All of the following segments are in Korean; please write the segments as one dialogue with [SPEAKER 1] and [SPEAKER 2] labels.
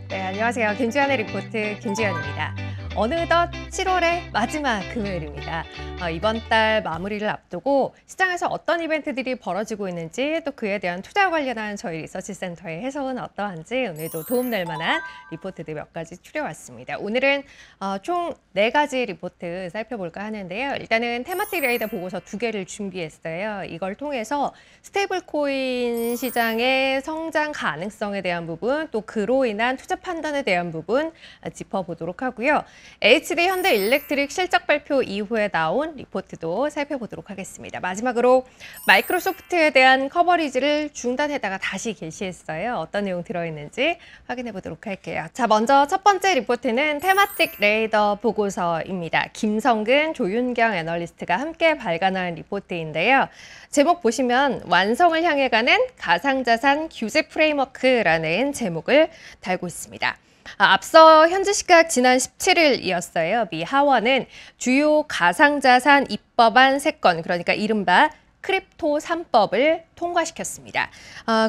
[SPEAKER 1] 네, 안녕하세요. 김주현의 리포트 김주현입니다. 어느덧 7월의 마지막 금요일입니다. 이번 달 마무리를 앞두고 시장에서 어떤 이벤트들이 벌어지고 있는지 또 그에 대한 투자 관련한 저희 리서치센터의 해석은 어떠한지 오늘도 도움될 만한 리포트들 몇 가지 추려왔습니다. 오늘은 총 4가지 리포트 살펴볼까 하는데요. 일단은 테마틱 레이더 보고서 2개를 준비했어요. 이걸 통해서 스테이블 코인 시장의 성장 가능성에 대한 부분, 또 그로 인한 투자 판단에 대한 부분 짚어보도록 하고요. HD 현대일렉트릭 실적 발표 이후에 나온 리포트도 살펴보도록 하겠습니다. 마지막으로 마이크로소프트에 대한 커버리지를 중단했다가 다시 개시했어요. 어떤 내용 들어있는지 확인해 보도록 할게요. 자, 먼저 첫 번째 리포트는 테마틱 레이더 보고서입니다. 김성근, 조윤경 애널리스트가 함께 발간한 리포트인데요. 제목 보시면 완성을 향해 가는 가상자산 규제 프레임워크라는 제목을 달고 있습니다. 앞서 현지 시각 지난 17일이었어요. 미 하원은 주요 가상자산 입법안 3건, 그러니까 이른바 크립토 3법을 통과시켰습니다.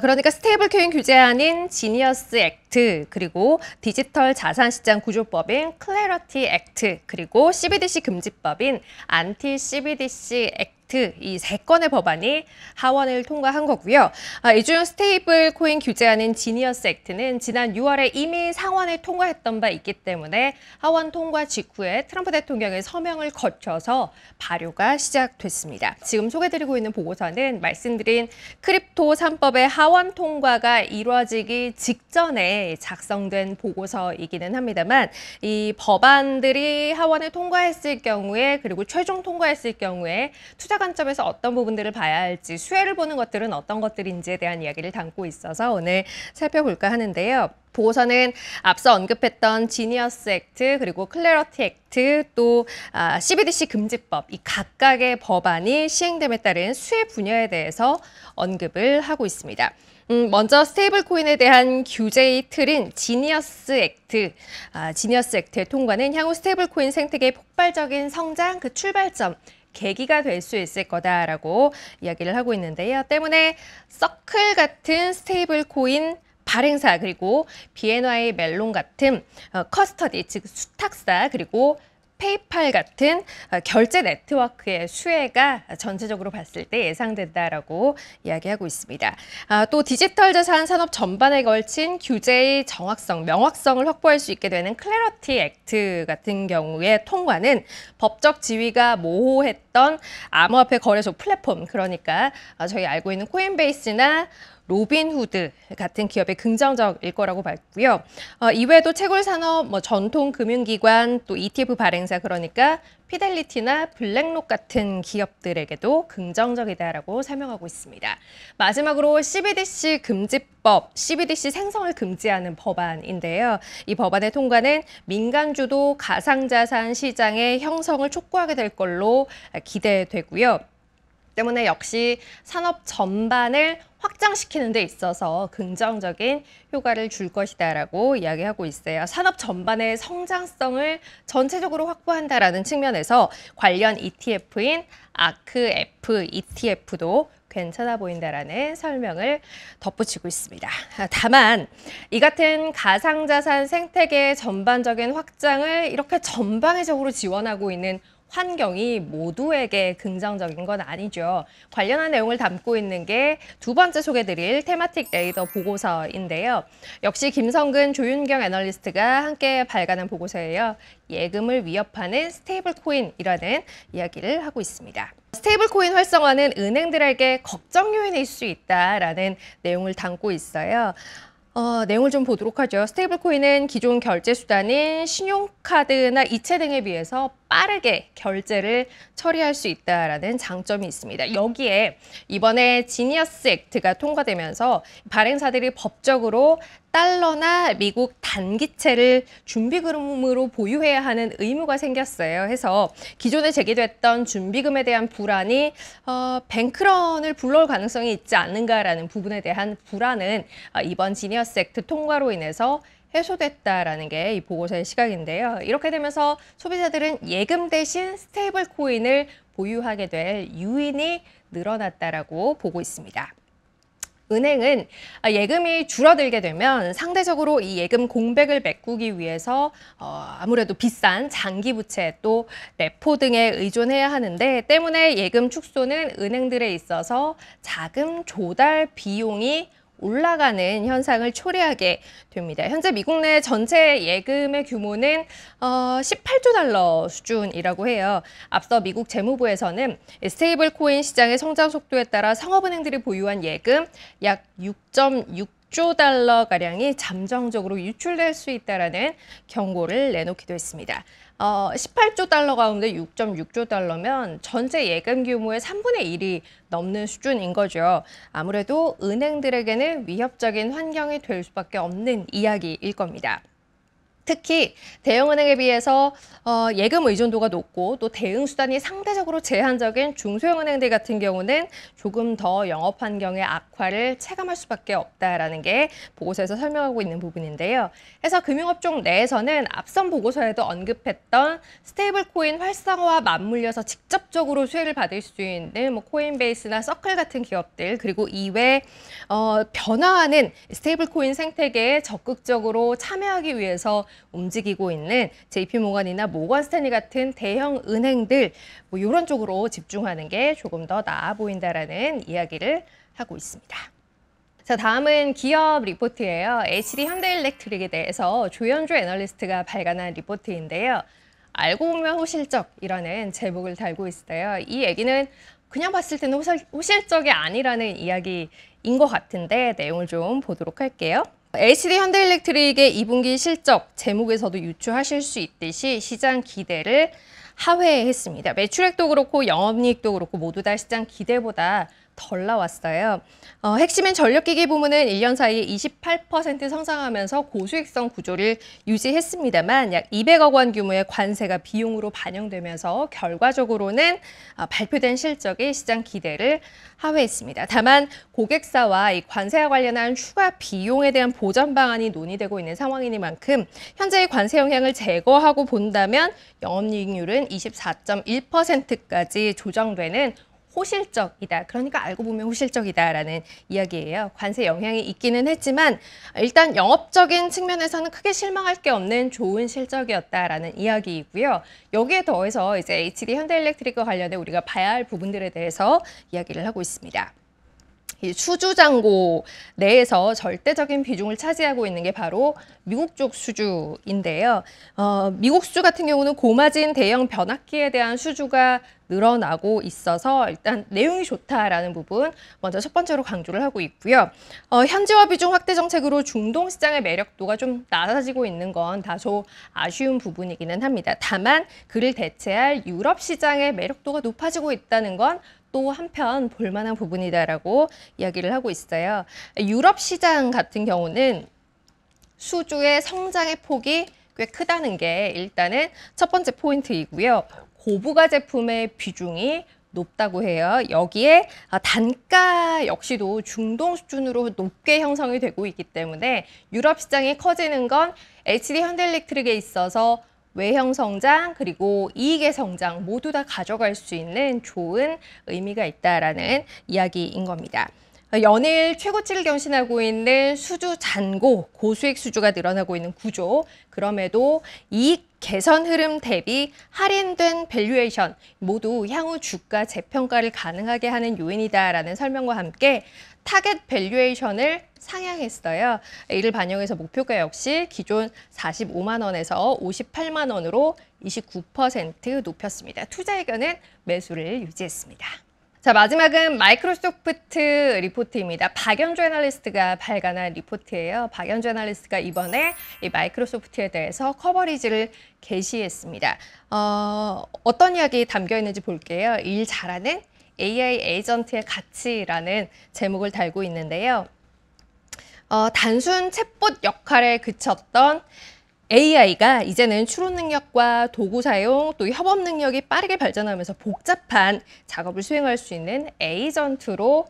[SPEAKER 1] 그러니까 스테이블 코인 규제안인 지니어스 액트, 그리고 디지털 자산시장 구조법인 클래러티 액트, 그리고 CBDC 금지법인 안티 CBDC 액트, 이 3건의 법안이 하원을 통과한 거고요. 이 중 스테이블 코인 규제안인 지니어스 액트는 지난 6월에 이미 상원을 통과했던 바 있기 때문에 하원 통과 직후에 트럼프 대통령의 서명을 거쳐서 발효가 시작됐습니다. 지금 소개드리고 있는 보고서는 말씀드린 크립토 3법의 하원 통과가 이루어지기 직전에 작성된 보고서이기는 합니다만, 이 법안들이 하원을 통과했을 경우에, 그리고 최종 통과했을 경우에 투자 관점에서 어떤 부분들을 봐야 할지, 수혜를 보는 것들은 어떤 것들인지에 대한 이야기를 담고 있어서 오늘 살펴볼까 하는데요. 보고서는 앞서 언급했던 지니어스 액트, 그리고 클래러티 액트, 또 CBDC 금지법, 이 각각의 법안이 시행됨에 따른 수혜 분야에 대해서 언급을 하고 있습니다. 먼저 스테이블 코인에 대한 규제의 틀인 지니어스 액트. 지니어스 액트의 통과는 향후 스테이블 코인 생태계의 폭발적인 성장 그 출발점, 계기가 될 수 있을 거다라고 이야기를 하고 있는데요. 때문에 서클 같은 스테이블 코인 발행사, 그리고 BNY 멜론 같은 커스터디, 즉 수탁사, 그리고 페이팔 같은 결제 네트워크의 수혜가 전체적으로 봤을 때 예상된다라고 이야기하고 있습니다. 또 디지털 자산 산업 전반에 걸친 규제의 정확성, 명확성을 확보할 수 있게 되는 클래러티 액트 같은 경우의 통과는 법적 지위가 모호했던 암호화폐 거래소 플랫폼, 그러니까 저희 알고 있는 코인베이스나 로빈후드 같은 기업의 긍정적일 거라고 봤고요. 이외에도 채굴 산업, 전통 금융기관, 또 ETF 발행사, 그러니까 피델리티나 블랙록 같은 기업들에게도 긍정적이다라고 설명하고 있습니다. 마지막으로 CBDC 금지법, CBDC 생성을 금지하는 법안인데요. 이 법안의 통과는 민간 주도 가상자산 시장의 형성을 촉구하게 될 걸로 기대되고요. 때문에 역시 산업 전반을 확장시키는 데 있어서 긍정적인 효과를 줄 것이다라고 이야기하고 있어요. 산업 전반의 성장성을 전체적으로 확보한다라는 측면에서 관련 ETF인 아크F ETF도 괜찮아 보인다라는 설명을 덧붙이고 있습니다. 다만 이 같은 가상자산 생태계의 전반적인 확장을 이렇게 전방위적으로 지원하고 있는 환경이 모두에게 긍정적인 건 아니죠. 관련한 내용을 담고 있는 게 두 번째 소개드릴 테마틱 레이더 보고서인데요. 역시 김성근, 조윤경 애널리스트가 함께 발간한 보고서예요. 예금을 위협하는 스테이블 코인이라는 이야기를 하고 있습니다. 스테이블 코인 활성화는 은행들에게 걱정 요인일 수 있다라는 내용을 담고 있어요. 내용을 좀 보도록 하죠. 스테이블 코인은 기존 결제 수단인 신용카드나 이체 등에 비해서 빠르게 결제를 처리할 수 있다라는 장점이 있습니다. 여기에 이번에 지니어스 액트가 통과되면서 발행사들이 법적으로 달러나 미국 단기채를 준비금으로 보유해야 하는 의무가 생겼어요. 해서 기존에 제기됐던 준비금에 대한 불안이 뱅크런을 불러올 가능성이 있지 않는가라는 부분에 대한 불안은 이번 지니어스 액트 통과로 인해서 해소됐다라는 게 이 보고서의 시각인데요. 이렇게 되면서 소비자들은 예금 대신 스테이블 코인을 보유하게 될 유인이 늘어났다라고 보고 있습니다. 은행은 예금이 줄어들게 되면 상대적으로 이 예금 공백을 메꾸기 위해서 아무래도 비싼 장기 부채 또 레포 등에 의존해야 하는데 때문에 예금 축소는 은행들에 있어서 자금 조달 비용이 올라가는 현상을 초래하게 됩니다. 현재 미국 내 전체 예금의 규모는 18조 달러 수준이라고 해요. 앞서 미국 재무부에서는 스테이블 코인 시장의 성장 속도에 따라 상업은행들이 보유한 예금 약 6.6조 달러가량이 잠정적으로 유출될 수 있다는 경고를 내놓기도 했습니다. 18조 달러 가운데 6.6조 달러면 전체 예금 규모의 3분의 1이 넘는 수준인 거죠. 아무래도 은행들에게는 위협적인 환경이 될 수밖에 없는 이야기일 겁니다. 특히 대형은행에 비해서 예금 의존도가 높고 또 대응 수단이 상대적으로 제한적인 중소형 은행들 같은 경우는 조금 더 영업 환경의 악화를 체감할 수밖에 없다라는 게 보고서에서 설명하고 있는 부분인데요. 그래서 금융업종 내에서는 앞선 보고서에도 언급했던 스테이블 코인 활성화와 맞물려서 직접적으로 수혜를 받을 수 있는 코인베이스나 서클 같은 기업들 그리고 이외 변화하는 스테이블 코인 생태계에 적극적으로 참여하기 위해서 움직이고 있는 JP모건이나 모건스탠리 같은 대형 은행들 이런 쪽으로 집중하는 게 조금 더 나아 보인다라는 이야기를 하고 있습니다. 자, 다음은 기업 리포트예요. HD 현대일렉트릭에 대해서 조현주 애널리스트가 발간한 리포트인데요. 알고 보면 호실적이라는 제목을 달고 있어요. 이 얘기는 그냥 봤을 때는 호실적이 아니라는 이야기인 것 같은데 내용을 좀 보도록 할게요. HD 현대일렉트릭의 2분기 실적 제목에서도 유추하실 수 있듯이 시장 기대를 하회했습니다. 매출액도 그렇고 영업이익도 그렇고 모두 다 시장 기대보다 덜 나왔어요. 핵심인 전력기기 부문은 1년 사이에 28% 성장하면서 고수익성 구조를 유지했습니다만 약 200억 원 규모의 관세가 비용으로 반영되면서 결과적으로는 발표된 실적이 시장 기대를 하회했습니다. 다만 고객사와 이 관세와 관련한 추가 비용에 대한 보전 방안이 논의되고 있는 상황이니만큼 현재의 관세 영향을 제거하고 본다면 영업이익률은 24.1%까지 조정되는 호실적이다. 그러니까 알고 보면 호실적이다라는 이야기예요. 관세 영향이 있기는 했지만 일단 영업적인 측면에서는 크게 실망할 게 없는 좋은 실적이었다라는 이야기이고요. 여기에 더해서 이제 HD 현대일렉트릭과 관련해 우리가 봐야 할 부분들에 대해서 이야기를 하고 있습니다. 이 수주잔고 내에서 절대적인 비중을 차지하고 있는 게 바로 미국 쪽 수주인데요. 미국 수주 같은 경우는 고마진 대형 변압기에 대한 수주가 늘어나고 있어서 일단 내용이 좋다라는 부분 먼저 첫 번째로 강조를 하고 있고요. 현지화 비중 확대 정책으로 중동 시장의 매력도가 좀 낮아지고 있는 건 다소 아쉬운 부분이기는 합니다. 다만 그를 대체할 유럽 시장의 매력도가 높아지고 있다는 건 또 한편 볼만한 부분이다라고 이야기를 하고 있어요. 유럽 시장 같은 경우는 수주의 성장의 폭이 꽤 크다는 게 일단은 첫 번째 포인트이고요. 고부가 제품의 비중이 높다고 해요. 여기에 단가 역시도 중동 수준으로 높게 형성이 되고 있기 때문에 유럽 시장이 커지는 건 HD 현대일렉트릭에 있어서 외형 성장 그리고 이익의 성장 모두 다 가져갈 수 있는 좋은 의미가 있다라는 이야기인 겁니다. 연일 최고치를 경신하고 있는 수주 잔고, 고수익 수주가 늘어나고 있는 구조, 그럼에도 이익 개선 흐름 대비 할인된 밸류에이션 모두 향후 주가 재평가를 가능하게 하는 요인이다라는 설명과 함께 타겟 밸류에이션을 상향했어요. 이를 반영해서 목표가 역시 기존 45만 원에서 58만 원으로 29% 높였습니다. 투자 의견은 매수를 유지했습니다. 자, 마지막은 마이크로소프트 리포트입니다. 박연주 애널리스트가 발간한 리포트예요. 박연주 애널리스트가 이번에 이 마이크로소프트에 대해서 커버리지를 게시했습니다. 어떤 이야기 담겨 있는지 볼게요. 일 잘하는 AI 에이전트의 가치라는 제목을 달고 있는데요. 단순 챗봇 역할에 그쳤던 AI가 이제는 추론 능력과 도구 사용, 또 협업 능력이 빠르게 발전하면서 복잡한 작업을 수행할 수 있는 에이전트로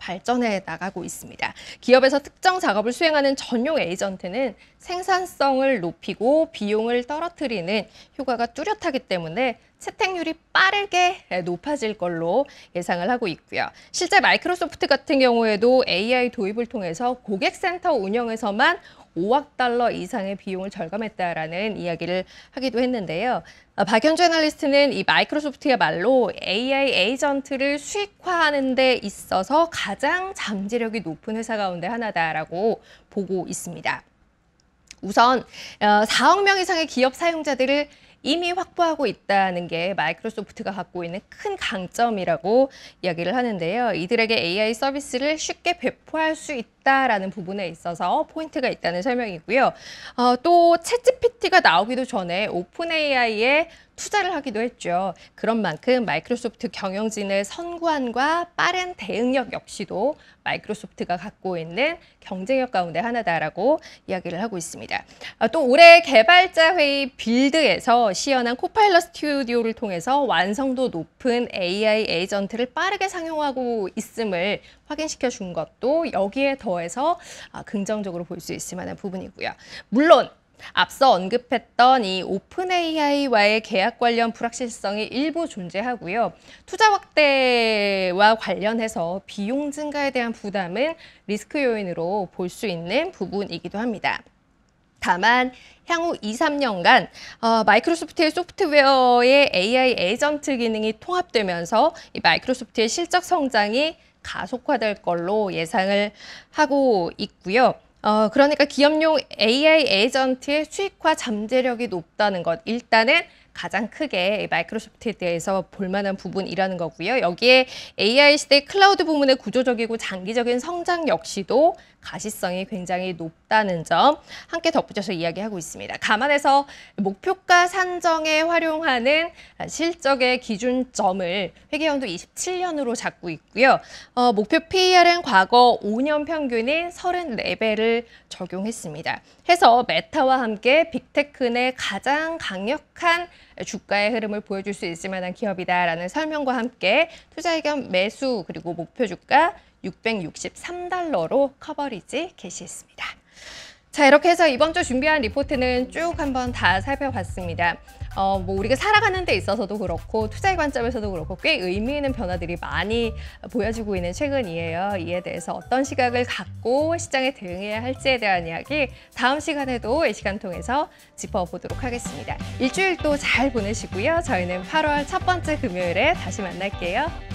[SPEAKER 1] 발전해 나가고 있습니다. 기업에서 특정 작업을 수행하는 전용 에이전트는 생산성을 높이고 비용을 떨어뜨리는 효과가 뚜렷하기 때문에 채택률이 빠르게 높아질 걸로 예상을 하고 있고요. 실제 마이크로소프트 같은 경우에도 AI 도입을 통해서 고객센터 운영에서만 5억 달러 이상의 비용을 절감했다라는 이야기를 하기도 했는데요. 박현주 애널리스트는 이 마이크로소프트야말로 AI 에이전트를 수익화하는 데 있어서 가장 잠재력이 높은 회사 가운데 하나다라고 보고 있습니다. 우선 4억 명 이상의 기업 사용자들을 이미 확보하고 있다는 게 마이크로소프트가 갖고 있는 큰 강점이라고 이야기를 하는데요. 이들에게 AI 서비스를 쉽게 배포할 수 있다라는 부분에 있어서 포인트가 있다는 설명이고요. 또 챗GPT가 나오기도 전에 오픈 AI에 투자를 하기도 했죠. 그런 만큼 마이크로소프트 경영진의 선구안과 빠른 대응력 역시도 마이크로소프트가 갖고 있는 경쟁력 가운데 하나다라고 이야기를 하고 있습니다. 또 올해 개발자 회의 빌드에서 시연한 코파일럿 스튜디오를 통해서 완성도 높은 AI 에이전트를 빠르게 상용하고 있음을 확인시켜 준 것도 여기에 더해서 긍정적으로 볼 수 있을 만한 부분이고요. 물론 앞서 언급했던 이 오픈 AI와의 계약 관련 불확실성이 일부 존재하고요. 투자 확대와 관련해서 비용 증가에 대한 부담은 리스크 요인으로 볼 수 있는 부분이기도 합니다. 다만 향후 2, 3년간 마이크로소프트의 소프트웨어의 AI 에이전트 기능이 통합되면서 이 마이크로소프트의 실적 성장이 가속화될 걸로 예상을 하고 있고요. 그러니까 기업용 AI 에이전트의 수익화 잠재력이 높다는 것, 일단은 가장 크게 마이크로소프트에 대해서 볼만한 부분이라는 거고요. 여기에 AI 시대 클라우드 부문의 구조적이고 장기적인 성장 역시도 가시성이 굉장히 높다는 점 함께 덧붙여서 이야기하고 있습니다. 감안해서 목표가 산정에 활용하는 실적의 기준점을 회계연도 27년으로 잡고 있고요. 목표 PER은 과거 5년 평균인 34배를 적용했습니다. 해서 메타와 함께 빅테크 내 가장 강력한 주가의 흐름을 보여줄 수 있을 만한 기업이다라는 설명과 함께 투자 의견 매수 그리고 목표 주가 663달러로 커버리지 게시했습니다. 자, 이렇게 해서 이번 주 준비한 리포트는 쭉 한번 다 살펴봤습니다. 우리가 살아가는 데 있어서도 그렇고 투자의 관점에서도 그렇고 꽤 의미 있는 변화들이 많이 보여지고 있는 최근이에요. 이에 대해서 어떤 시각을 갖고 시장에 대응해야 할지에 대한 이야기 다음 시간에도 이 시간 통해서 짚어보도록 하겠습니다. 일주일도 잘 보내시고요. 저희는 8월 첫 번째 금요일에 다시 만날게요.